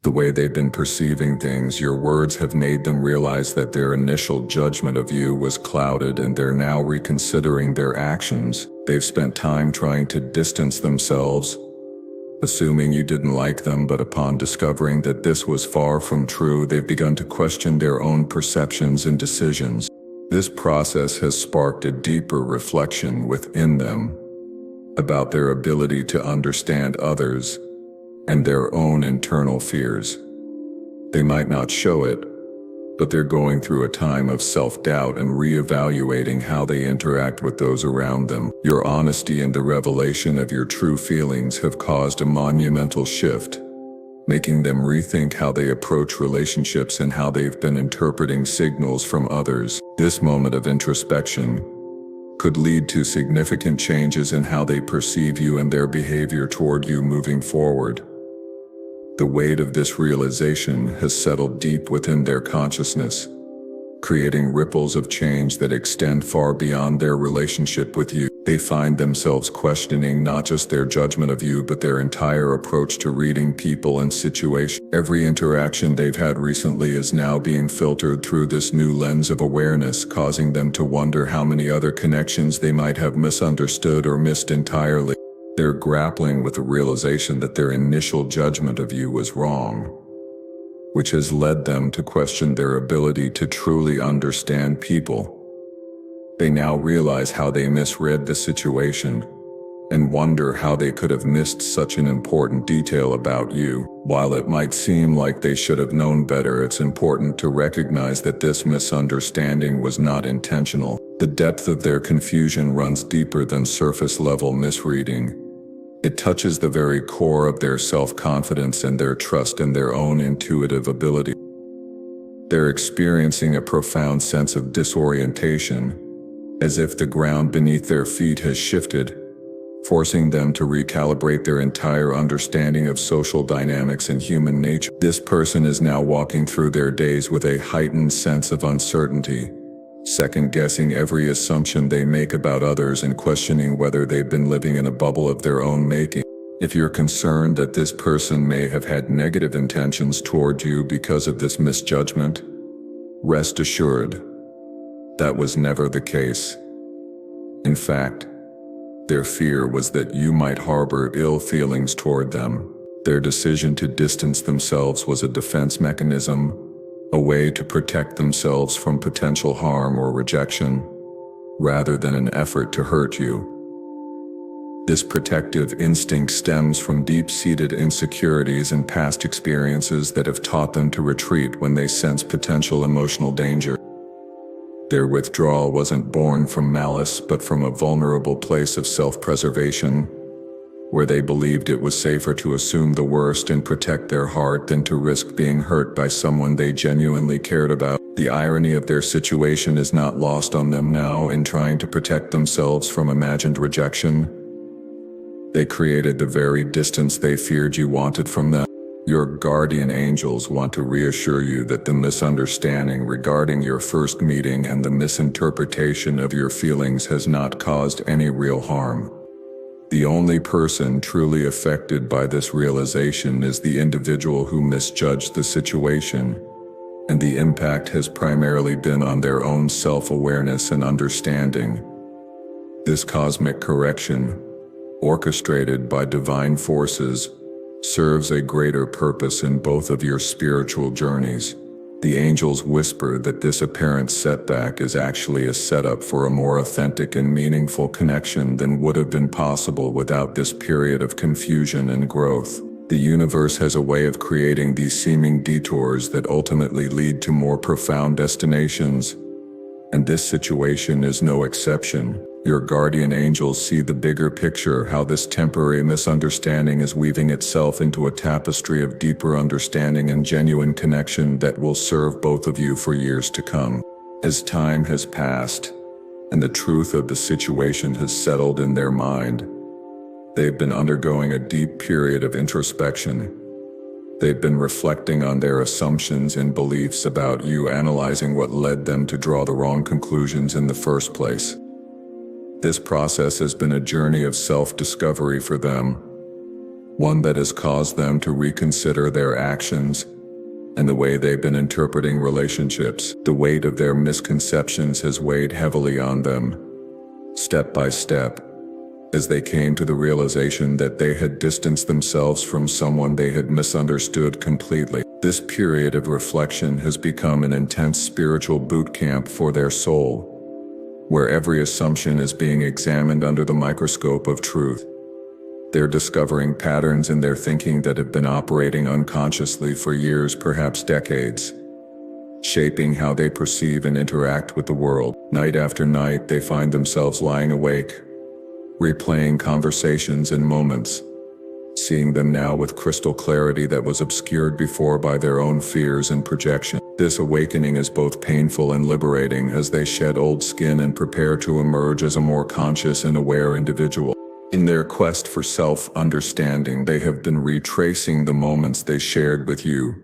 The way they've been perceiving things, your words have made them realize that their initial judgment of you was clouded, and they're now reconsidering their actions. They've spent time trying to distance themselves, assuming you didn't like them, but upon discovering that this was far from true, they've begun to question their own perceptions and decisions. This process has sparked a deeper reflection within them about their ability to understand others and their own internal fears. They might not show it, but they're going through a time of self-doubt and reevaluating how they interact with those around them. Your honesty and the revelation of your true feelings have caused a monumental shift, making them rethink how they approach relationships and how they've been interpreting signals from others. This moment of introspection could lead to significant changes in how they perceive you and their behavior toward you moving forward. The weight of this realization has settled deep within their consciousness, creating ripples of change that extend far beyond their relationship with you. They find themselves questioning not just their judgment of you, but their entire approach to reading people and situations. Every interaction they've had recently is now being filtered through this new lens of awareness, causing them to wonder how many other connections they might have misunderstood or missed entirely. They're grappling with the realization that their initial judgment of you was wrong, which has led them to question their ability to truly understand people. They now realize how they misread the situation and wonder how they could have missed such an important detail about you. While it might seem like they should have known better, it's important to recognize that this misunderstanding was not intentional. The depth of their confusion runs deeper than surface-level misreading. It touches the very core of their self-confidence and their trust in their own intuitive ability. They're experiencing a profound sense of disorientation, as if the ground beneath their feet has shifted, forcing them to recalibrate their entire understanding of social dynamics and human nature. This person is now walking through their days with a heightened sense of uncertainty, second-guessing every assumption they make about others and questioning whether they've been living in a bubble of their own making. If you're concerned that this person may have had negative intentions toward you because of this misjudgment, rest assured, that was never the case. In fact, their fear was that you might harbor ill feelings toward them. Their decision to distance themselves was a defense mechanism, a way to protect themselves from potential harm or rejection, rather than an effort to hurt you. This protective instinct stems from deep-seated insecurities and past experiences that have taught them to retreat when they sense potential emotional danger. Their withdrawal wasn't born from malice, but from a vulnerable place of self-preservation, where they believed it was safer to assume the worst and protect their heart than to risk being hurt by someone they genuinely cared about. The irony of their situation is not lost on them now. In trying to protect themselves from imagined rejection, they created the very distance they feared you wanted from them. Your guardian angels want to reassure you that the misunderstanding regarding your first meeting and the misinterpretation of your feelings has not caused any real harm. The only person truly affected by this realization is the individual who misjudged the situation, and the impact has primarily been on their own self-awareness and understanding. This cosmic correction, orchestrated by divine forces, serves a greater purpose in both of your spiritual journeys. The angels whisper that this apparent setback is actually a setup for a more authentic and meaningful connection than would have been possible without this period of confusion and growth. The universe has a way of creating these seeming detours that ultimately lead to more profound destinations, and this situation is no exception. Your guardian angels see the bigger picture, how this temporary misunderstanding is weaving itself into a tapestry of deeper understanding and genuine connection that will serve both of you for years to come. As time has passed, and the truth of the situation has settled in their mind, they've been undergoing a deep period of introspection. They've been reflecting on their assumptions and beliefs about you, analyzing what led them to draw the wrong conclusions in the first place. This process has been a journey of self-discovery for them, one that has caused them to reconsider their actions and the way they've been interpreting relationships. The weight of their misconceptions has weighed heavily on them, step by step, as they came to the realization that they had distanced themselves from someone they had misunderstood completely. This period of reflection has become an intense spiritual boot camp for their soul, where every assumption is being examined under the microscope of truth. They're discovering patterns in their thinking that have been operating unconsciously for years, perhaps decades, shaping how they perceive and interact with the world. Night after night, they find themselves lying awake, replaying conversations and moments, seeing them now with crystal clarity that was obscured before by their own fears and projection. This awakening is both painful and liberating as they shed old skin and prepare to emerge as a more conscious and aware individual. In their quest for self-understanding, they have been retracing the moments they shared with you,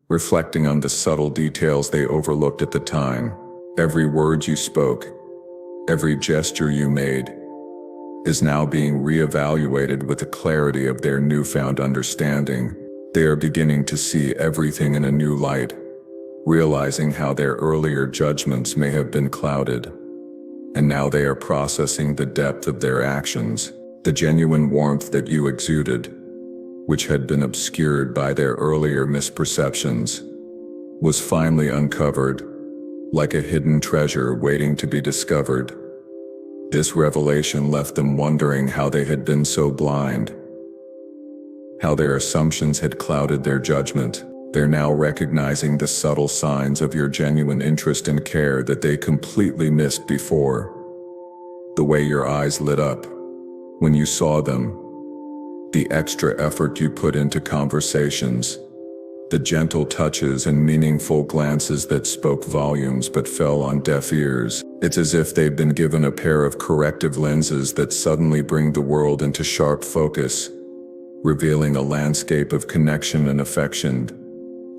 reflecting on the subtle details they overlooked at the time. Every word you spoke, every gesture you made, is now being reevaluated with the clarity of their newfound understanding. They are beginning to see everything in a new light, realizing how their earlier judgments may have been clouded. And now they are processing the depth of their actions. The genuine warmth that you exuded, which had been obscured by their earlier misperceptions, was finally uncovered, like a hidden treasure waiting to be discovered. This revelation left them wondering how they had been so blind, how their assumptions had clouded their judgment. They're now recognizing the subtle signs of your genuine interest and care that they completely missed before. The way your eyes lit up when you saw them, the extra effort you put into conversations, the gentle touches and meaningful glances that spoke volumes but fell on deaf ears. It's as if they've been given a pair of corrective lenses that suddenly bring the world into sharp focus, revealing a landscape of connection and affection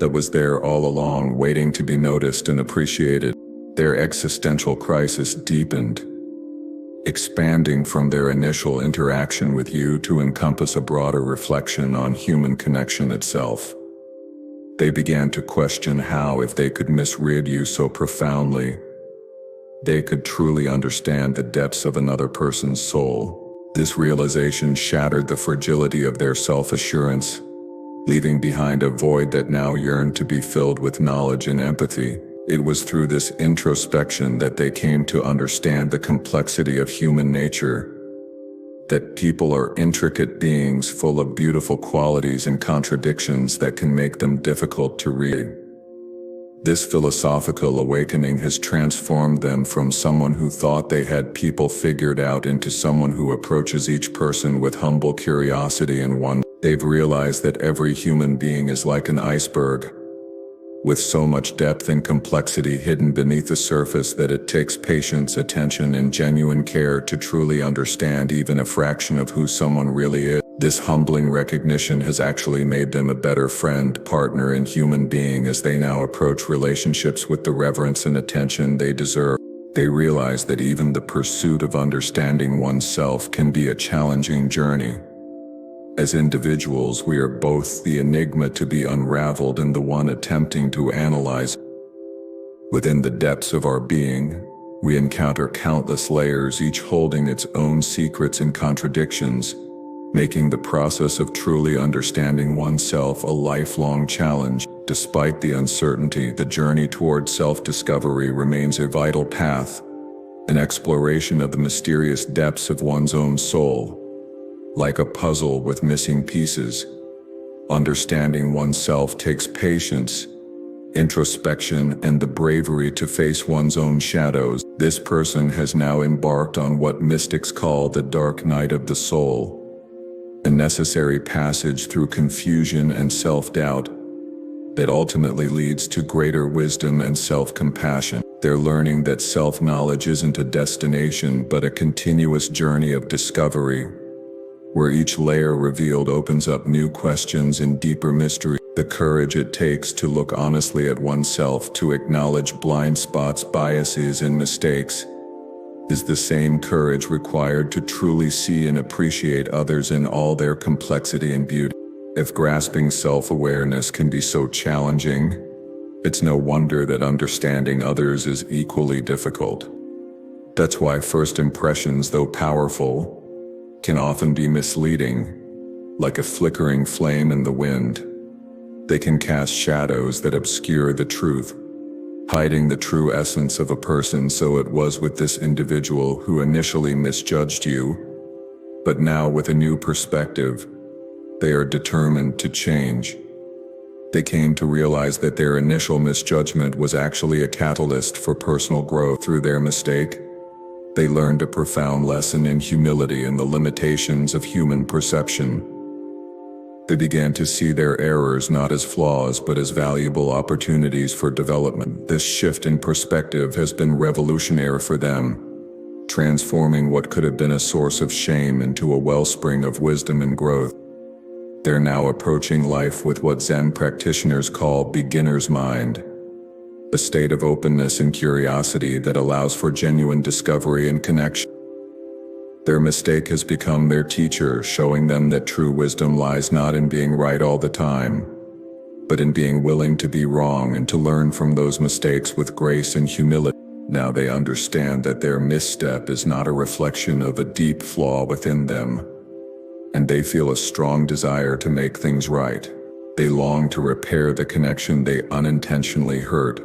that was there all along, waiting to be noticed and appreciated. Their existential crisis deepened, expanding from their initial interaction with you to encompass a broader reflection on human connection itself. They began to question how, if they could misread you so profoundly, they could truly understand the depths of another person's soul. This realization shattered the fragility of their self-assurance, leaving behind a void that now yearned to be filled with knowledge and empathy. It was through this introspection that they came to understand the complexity of human nature, that people are intricate beings full of beautiful qualities and contradictions that can make them difficult to read. This philosophical awakening has transformed them from someone who thought they had people figured out into someone who approaches each person with humble curiosity and wonder. They've realized that every human being is like an iceberg, with so much depth and complexity hidden beneath the surface that it takes patience, attention, and genuine care to truly understand even a fraction of who someone really is. This humbling recognition has actually made them a better friend, partner, and human being as they now approach relationships with the reverence and attention they deserve. They realize that even the pursuit of understanding oneself can be a challenging journey. As individuals, we are both the enigma to be unraveled and the one attempting to analyze. Within the depths of our being, we encounter countless layers, each holding its own secrets and contradictions, making the process of truly understanding oneself a lifelong challenge. Despite the uncertainty, the journey toward self-discovery remains a vital path, an exploration of the mysterious depths of one's own soul. Like a puzzle with missing pieces, understanding oneself takes patience, introspection, and the bravery to face one's own shadows. This person has now embarked on what mystics call the dark night of the soul, a necessary passage through confusion and self-doubt that ultimately leads to greater wisdom and self-compassion. They're learning that self-knowledge isn't a destination but a continuous journey of discovery, where each layer revealed opens up new questions and deeper mystery. The courage it takes to look honestly at oneself, to acknowledge blind spots, biases, and mistakes, is the same courage required to truly see and appreciate others in all their complexity and beauty. If grasping self-awareness can be so challenging, it's no wonder that understanding others is equally difficult. That's why first impressions, though powerful, can often be misleading, like a flickering flame in the wind. They can cast shadows that obscure the truth, hiding the true essence of a person. So it was with this individual who initially misjudged you, but now with a new perspective, they are determined to change. They came to realize that their initial misjudgment was actually a catalyst for personal growth. Through their mistake, they learned a profound lesson in humility and the limitations of human perception. They began to see their errors not as flaws but as valuable opportunities for development. This shift in perspective has been revolutionary for them, transforming what could have been a source of shame into a wellspring of wisdom and growth. They're now approaching life with what Zen practitioners call beginner's mind, a state of openness and curiosity that allows for genuine discovery and connection. Their mistake has become their teacher, showing them that true wisdom lies not in being right all the time, but in being willing to be wrong and to learn from those mistakes with grace and humility. Now they understand that their misstep is not a reflection of a deep flaw within them, and they feel a strong desire to make things right. They long to repair the connection they unintentionally hurt.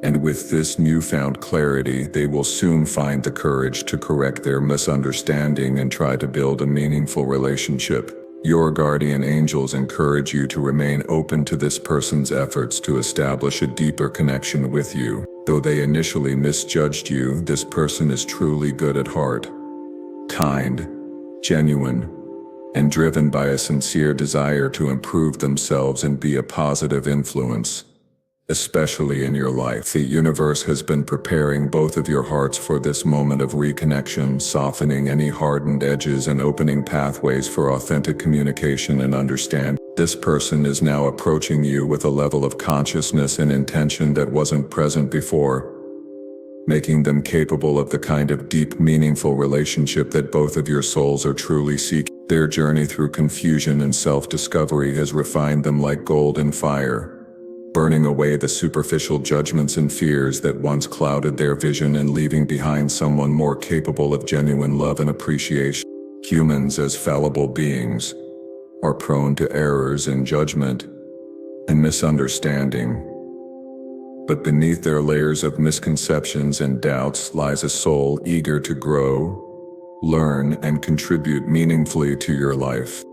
And with this newfound clarity, they will soon find the courage to correct their misunderstanding and try to build a meaningful relationship. Your guardian angels encourage you to remain open to this person's efforts to establish a deeper connection with you. Though they initially misjudged you, this person is truly good at heart, kind, genuine, and driven by a sincere desire to improve themselves and be a positive influence, especially in your life. The universe has been preparing both of your hearts for this moment of reconnection, softening any hardened edges and opening pathways for authentic communication and understanding. This person is now approaching you with a level of consciousness and intention that wasn't present before, making them capable of the kind of deep, meaningful relationship that both of your souls are truly seeking. Their journey through confusion and self-discovery has refined them like gold in fire, burning away the superficial judgments and fears that once clouded their vision and leaving behind someone more capable of genuine love and appreciation. Humans, as fallible beings, are prone to errors in judgment and misunderstanding. But beneath their layers of misconceptions and doubts lies a soul eager to grow, learn, and contribute meaningfully to your life.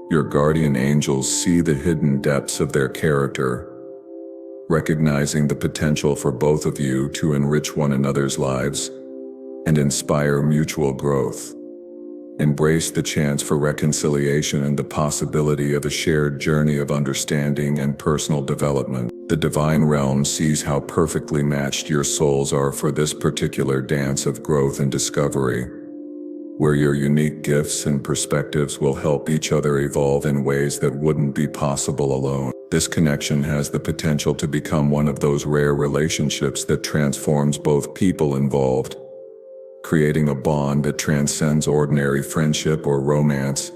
Your guardian angels see the hidden depths of their character, recognizing the potential for both of you to enrich one another's lives and inspire mutual growth. Embrace the chance for reconciliation and the possibility of a shared journey of understanding and personal development. The divine realm sees how perfectly matched your souls are for this particular dance of growth and discovery, where your unique gifts and perspectives will help each other evolve in ways that wouldn't be possible alone. This connection has the potential to become one of those rare relationships that transforms both people involved, creating a bond that transcends ordinary friendship or romance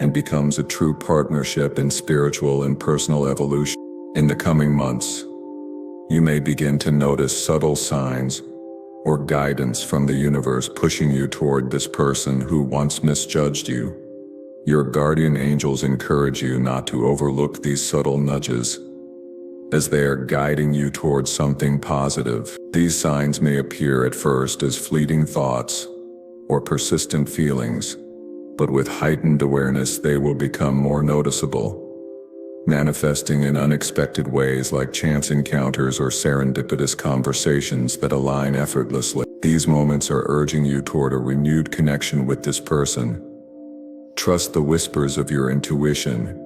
and becomes a true partnership in spiritual and personal evolution. In the coming months, you may begin to notice subtle signs or guidance from the universe pushing you toward this person who once misjudged you. Your guardian angels encourage you not to overlook these subtle nudges, as they are guiding you towards something positive. These signs may appear at first as fleeting thoughts or persistent feelings, but with heightened awareness they will become more noticeable, manifesting in unexpected ways like chance encounters or serendipitous conversations that align effortlessly. These moments are urging you toward a renewed connection with this person. Trust the whispers of your intuition,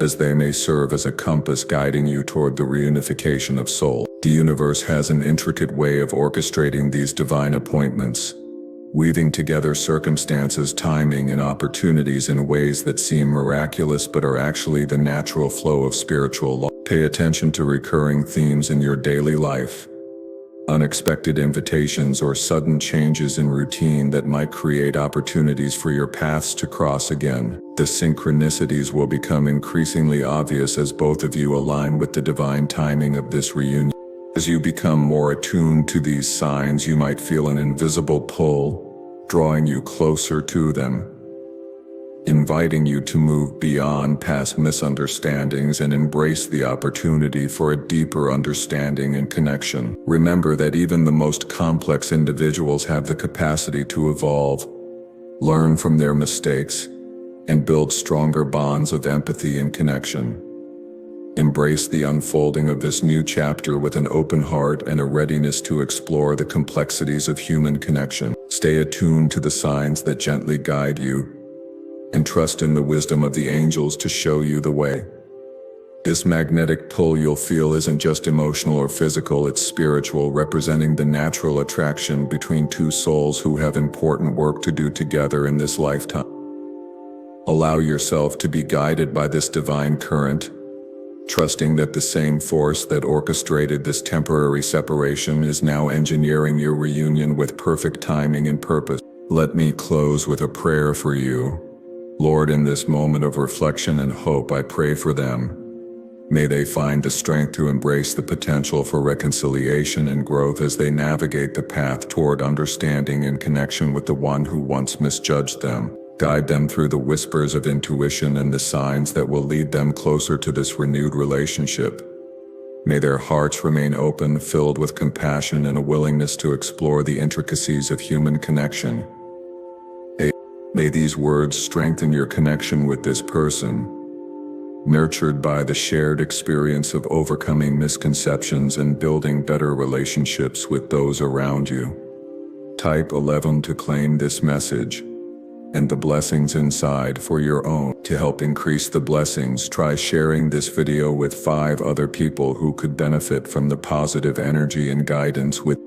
as they may serve as a compass guiding you toward the reunification of soul. The universe has an intricate way of orchestrating these divine appointments, weaving together circumstances, timing, and opportunities in ways that seem miraculous but are actually the natural flow of spiritual law. Pay attention to recurring themes in your daily life, unexpected invitations or sudden changes in routine that might create opportunities for your paths to cross again. The synchronicities will become increasingly obvious as both of you align with the divine timing of this reunion. As you become more attuned to these signs, you might feel an invisible pull, drawing you closer to them, inviting you to move beyond past misunderstandings and embrace the opportunity for a deeper understanding and connection. Remember that even the most complex individuals have the capacity to evolve, learn from their mistakes, and build stronger bonds of empathy and connection. Embrace the unfolding of this new chapter with an open heart and a readiness to explore the complexities of human connection. Stay attuned to the signs that gently guide you, and trust in the wisdom of the angels to show you the way. This magnetic pull you'll feel isn't just emotional or physical, it's spiritual, representing the natural attraction between two souls who have important work to do together in this lifetime. Allow yourself to be guided by this divine current, trusting that the same force that orchestrated this temporary separation is now engineering your reunion with perfect timing and purpose. Let me close with a prayer for you. Lord, in this moment of reflection and hope, I pray for them. May they find the strength to embrace the potential for reconciliation and growth as they navigate the path toward understanding and connection with the one who once misjudged them. Guide them through the whispers of intuition and the signs that will lead them closer to this renewed relationship. May their hearts remain open, filled with compassion and a willingness to explore the intricacies of human connection. May these words strengthen your connection with this person, nurtured by the shared experience of overcoming misconceptions and building better relationships with those around you. Type 11 to claim this message and the blessings inside for your own. To help increase the blessings, try sharing this video with 5 other people who could benefit from the positive energy and guidance with